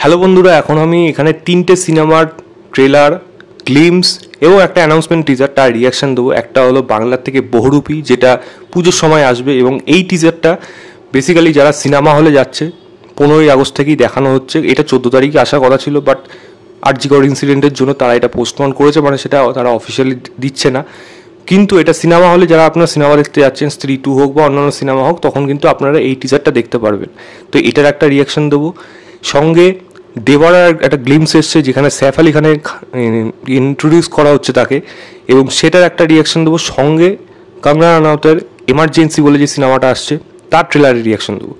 Hello বন্ধুরা, এখন আমি এখানে তিনটে সিনেমার ট্রেলার, গ্লিমস এবং একটা অ্যানাউন্সমেন্ট টিজার তার রিয়াকশান দেবো। একটা হলো বাংলার থেকে বহুরূপী, যেটা পুজোর সময় আসবে, এবং এই টিজারটা বেসিক্যালি যারা সিনেমা হলে যাচ্ছে 15ই আগস্ট থেকেই দেখানো হচ্ছে। এটা 14 তারিখে আসার কথা ছিল, বাট আরজিকর ইনসিডেন্টের জন্য তারা এটা পোস্টপোন করেছে, মানে সেটা তারা অফিসিয়ালি দিচ্ছে না। কিন্তু এটা সিনেমা হলে যারা আপনারা সিনেমা দেখতে যাচ্ছেন, স্ত্রী 2 হোক বা অন্যান্য সিনেমা হোক, তখন কিন্তু আপনারা এই টিজারটা দেখতে পারবেন। তো এটার একটা রিয়াকশান দেবো। সঙ্গে দেবারার একটা গ্লিমস এসছে, যেখানে সৈফ আলি খানের ইন্ট্রোডিউস করা হচ্ছে তাকে, এবং সেটার একটা রিয়াকশান দেবো। সঙ্গে কঙ্গনা রানাউতের এমার্জেন্সি বলে যে সিনেমাটা আসছে, তার ট্রেলারের রিয়াকশান দেবো।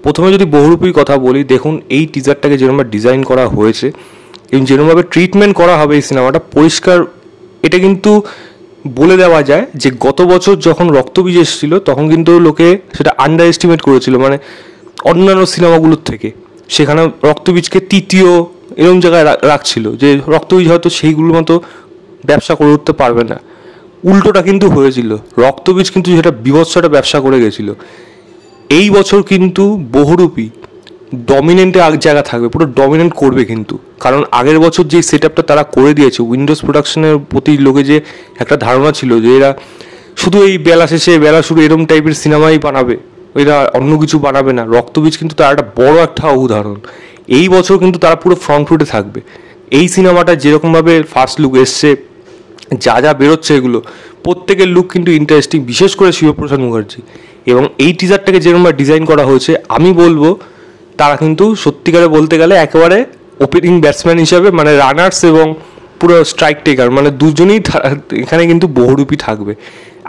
প্রথমে যদি বহুরূপীর কথা বলি, দেখুন এই টিজারটাকে যেরকমভাবে ডিজাইন করা হয়েছে এবং যেরকমভাবে ট্রিটমেন্ট করা হবে এই সিনেমাটা, পরিষ্কার এটা কিন্তু বলে দেওয়া যায় যে গত বছর যখন রক্তবীজ এসেছিল তখন কিন্তু লোকে সেটা আন্ডার এস্টিমেট করেছিল, মানে অন্যান্য সিনেমাগুলোর থেকে। সেখানে রক্তবীজকে তৃতীয় এরকম জায়গায় রাখছিল, যে রক্তবীজ হয়তো সেইগুলোর মতো ব্যবসা করে উঠতে পারবে না। উল্টোটা কিন্তু হয়েছিল, রক্তবীজ কিন্তু সেটা বিভৎস একটা ব্যবসা করে গেছিলো। এই বছর কিন্তু বহুরূপী ডমিনেন্টে জায়গা থাকবে, পুরো ডমিনেন্ট করবে কিন্তু। কারণ আগের বছর যে সেট আপটা তারা করে দিয়েছে, উইন্ডোজ প্রোডাকশনের প্রতি লোকে যে একটা ধারণা ছিল যে এরা শুধু এই বেলা শেষে বেলা শুরু এরকম টাইপের সিনেমাই বানাবে, এরা অন্য কিছু বানাবে না, রক্তবীজ কিন্তু তার একটা বড় একটা উদাহরণ। এই বছর কিন্তু তারা পুরো ফ্রন্ট ফুটে থাকবে। এই সিনেমাটা যেরকমভাবে ফার্স্ট লুক এসছে, যা যা বেরোচ্ছে, এগুলো প্রত্যেকের লুক কিন্তু ইন্টারেস্টিং, বিশেষ করে শিবপ্রসাদ মুখার্জি। এবং এই টিজারটাকে যেরকমভাবে ডিজাইন করা হয়েছে, আমি বলবো তারা কিন্তু সত্যিকারে বলতে গেলে একেবারে ওপেনিং ব্যাটসম্যান হিসাবে, মানে রানার্স এবং পুরো স্ট্রাইক টেকার, মানে দুজনেই এখানে কিন্তু বহুরূপী থাকবে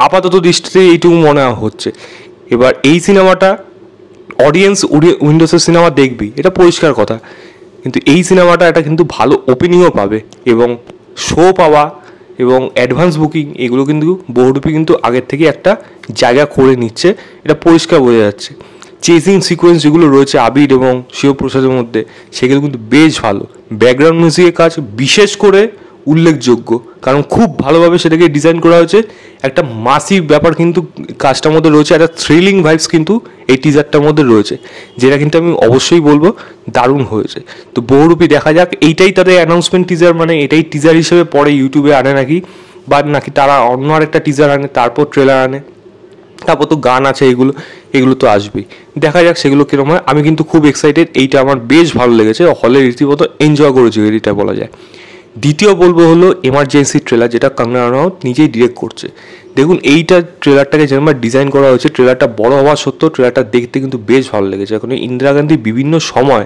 আপাতত দৃষ্টিতে, এইটুকু মনে হচ্ছে। এবার এই সিনেমাটা অডিয়েন্স উইন্ডোজের সিনেমা দেখবি, এটা পরিষ্কার কথা, কিন্তু এই সিনেমাটা এটা কিন্তু ভালো ওপেনিংও পাবে, এবং শো পাওয়া এবং অ্যাডভান্স বুকিং এগুলো কিন্তু বহুরূপী কিন্তু আগের থেকে একটা জায়গা করে নিচ্ছে, এটা পরিষ্কার বোঝা যাচ্ছে। চেজিং সিকোয়েন্স যেগুলো রয়েছে আবির এবং শিবপ্রসাদের মধ্যে, সেগুলো কিন্তু বেশ ভালো। ব্যাকগ্রাউন্ড মিউজিকের কাজ বিশেষ করে উল্লেখযোগ্য, কারণ খুব ভালোভাবে সেটাকে ডিজাইন করা হয়েছে। একটা মাসিভ ব্যাপার কিন্তু কাজটার মধ্যে রয়েছে, একটা থ্রিলিং ভাইবস কিন্তু এই টিজারটার মধ্যে রয়েছে, যেটা কিন্তু আমি অবশ্যই বলবো দারুণ হয়েছে। তো বহুরূপী দেখা যাক, এইটাই তাদের অ্যানাউন্সমেন্ট টিজার, মানে এটাই টিজার হিসেবে পরে ইউটিউবে আনে নাকি, বা নাকি তারা অন্য আরেকটা টিজার আনে তারপর ট্রেলার আনে, তারপর তো গান আছে, এগুলো এগুলো তো আসবেই। দেখা যাক সেগুলো কীরকম হয়। আমি কিন্তু খুব এক্সাইটেড, এইটা আমার বেশ ভালো লেগেছে, হলে রীতিমতো এনজয় করেছি, এটা বলা যায়। দ্বিতীয় বলবো হলো এমার্জেন্সি ট্রেলার, যেটা কঙ্গনা রানাউত নিজেই ডিরেক্ট করছে। দেখুন এইটা ট্রেলারটাকে যেরকম ডিজাইন করা হয়েছে, ট্রেলারটা বড় হওয়া সত্ত্বেও ট্রেলারটা দেখতে কিন্তু বেশ ভালো লেগেছে। এখন ইন্দিরা গান্ধী বিভিন্ন সময়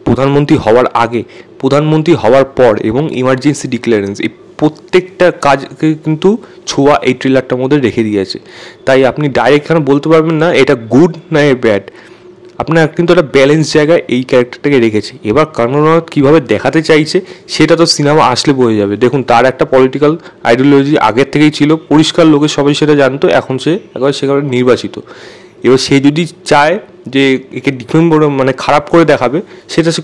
প্রধানমন্ত্রী হওয়ার আগে, প্রধানমন্ত্রী হওয়ার পর এবং ইমার্জেন্সি ডিক্লারেন্স, এই প্রত্যেকটা কাজকে কিন্তু ছোঁয়া এই ট্রেলারটার মধ্যে রেখে দিয়েছে। তাই আপনি ডাইরেক্ট এখানে বলতে পারবেন না এটা গুড না এ ব্যাড, আপনার কিন্তু একটা ব্যালেন্স জায়গায় এই ক্যারেক্টারটাকে রেখেছে। এবার কঙ্গনা রানাউত কীভাবে দেখাতে চাইছে সেটা তো সিনেমা আসলে বোঝা যাবে। দেখুন তার একটা পলিটিক্যাল আইডিওলজি আগের থেকেই ছিল, পরিষ্কার লোকে সবাই সেটা জানতো, এখন সে একবার সেখানে নির্বাচিত। এবার সে যদি চায় যে একে ডিফেন্ড করে, মানে খারাপ করে দেখাবে, সেটা সে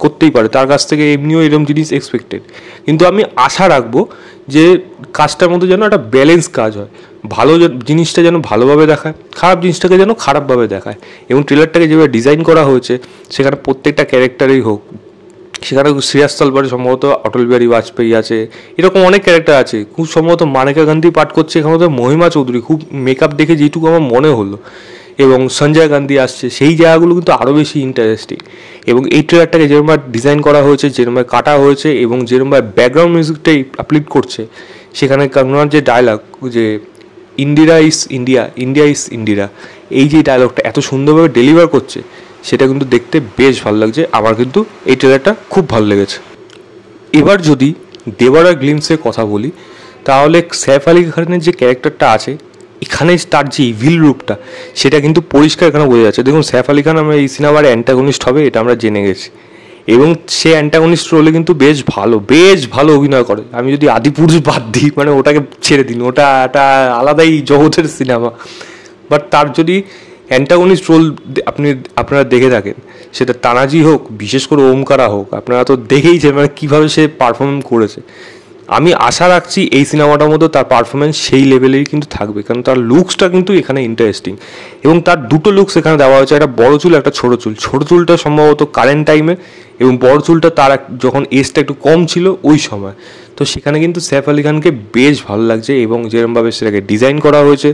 করতেই পারে, তার কাছ থেকে এমনিও এরকম জিনিস এক্সপেক্টেড। কিন্তু আমি আশা রাখবো যে কাজটার মধ্যে যেন একটা ব্যালেন্স কাজ হয়, ভালো জিনিসটা যেন ভালোভাবে দেখায়, খারাপ জিনিসটাকে যেন খারাপভাবে দেখায়। এবং ট্রেলারটাকে যেভাবে ডিজাইন করা হয়েছে, সেখানে প্রত্যেকটা ক্যারেক্টারেই হোক, সেখানে শ্রেয়াস তালবারে সম্ভবত অটল বিহারী বাজপেয়ী আছে, এরকম অনেক ক্যারেক্টার আছে, খুব সম্ভবত মানেকা গান্ধী পাঠ করছে এখানে, তো মহিমা চৌধুরী, খুব মেকআপ দেখে যেটুকু আমার মনে হলো, এবং সঞ্জয় গান্ধী আসছে, সেই জায়গাগুলো কিন্তু আরও বেশি ইন্টারেস্টিং। এবং এই ট্রেলারটাকে যেরকমভাবে ডিজাইন করা হয়েছে, যেরকমভাবে কাটা হয়েছে, এবং যেরকমভাবে ব্যাকগ্রাউন্ড মিউজিকটাই আপলিট করছে, সেখানে কঙ্গনার যে ডায়লগ, যে Indira is India, India is Indira, এই যে ডায়লগটা এত সুন্দরভাবে ডেলিভার করছে, সেটা কিন্তু দেখতে বেশ ভালো লাগছে। আমার কিন্তু এই ট্রেলারটা খুব ভালো লেগেছে। এবার যদি দেবারা গ্লিমসের কথা বলি, তাহলে সৈফ আলি খানের যে ক্যারেক্টারটা আছে এখানে, তার যে ইভিল রূপটা, সেটা কিন্তু পরিষ্কার এখানে বোঝা যাচ্ছে। দেখুন সৈফ আলি খান আমরা এই সিনেমার অ্যান্টাগনিস্ট হবে, এটা আমরা জেনে গেছি, এবং সে অ্যান্টাগনিস্ট রোলে কিন্তু বেশ ভালো অভিনয় করে। আমি যদি আদিপুরুষ বাদ দিই, মানে ওটাকে ছেড়ে দিন, ওটা একটা আলাদাই জগতের সিনেমা, বাট তার যদি অ্যান্টাগনিস্ট রোল আপনারা দেখে থাকেন, সেটা তানাজি হোক, বিশেষ করে ওমকারা হোক, আপনারা তো দেখেইছেন মানে কীভাবে সে পারফর্ম করেছে। আমি আশা রাখছি এই সিনেমাটার মধ্যে তার পারফরমেন্স সেই লেভেলেরই কিন্তু থাকবে, কারণ তার লুকসটা কিন্তু এখানে ইন্টারেস্টিং এবং তার দুটো লুকস এখানে দেওয়া হয়েছে, একটা বড় চুল একটা ছোটো চুল। ছোটো চুলটা সম্ভবত কারেন্ট টাইমে এবং বড় চুলটা তার যখন এজটা একটু কম ছিল ওই সময়। তো সেখানে কিন্তু সৈফ আলি খানকে বেশ ভালো লাগছে এবং যেরকমভাবে সেটাকে ডিজাইন করা হয়েছে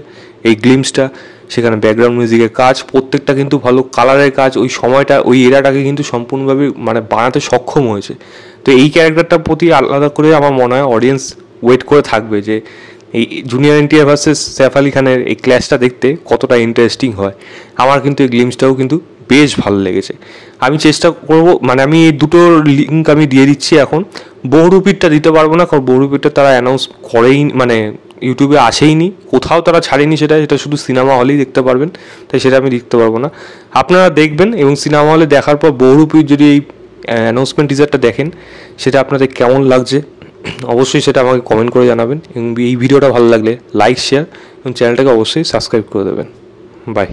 এই গ্লিমসটা, সেখানে ব্যাকগ্রাউন্ড মিউজিকের কাজ প্রত্যেকটা কিন্তু ভালো, কালারের কাজ ওই সময়টা ওই এরাটাকে কিন্তু সম্পূর্ণভাবে মানে বানাতে সক্ষম হয়েছে। তো এই ক্যারেক্টারটার প্রতি আলাদা করে আমার মনে হয় অডিয়েন্স ওয়েট করে থাকবে যে এই জুনিয়র এনটিআর ভার্সেস সৈফ আলি খানের এই ক্ল্যাশটা দেখতে কতটা ইন্টারেস্টিং হয়। আমার কিন্তু এই গ্লিমসটাও কিন্তু বেশ ভালো লেগেছে। আমি চেষ্টা করব, মানে আমি এই দুটোর লিঙ্ক আমি দিয়ে দিচ্ছি এখন। বহুরূপীরটা দিতে পারবো না, কারণ বহুরূপীরটা তারা অ্যানাউন্স করেই, মানে ইউটিউবে আসেইনি, কোথাও তারা ছাড়েনি সেটা, এটা শুধু সিনেমা হলেই দেখতে পারবেন, তাই সেটা আমি দেখতে পারবো না। আপনারা দেখবেন এবং সিনেমা হলে দেখার পর বহুরূপীর যদি এই অ্যানাউন্সমেন্ট টিজারটা দেখেন সেটা আপনাদের কেমন লাগছে অবশ্যই সেটা আমাকে কমেন্ট করে জানাবেন এবং এই ভিডিওটা ভালো লাগলে লাইক, শেয়ার এবং চ্যানেলটাকে অবশ্যই সাবস্ক্রাইব করে দেবেন। বাই।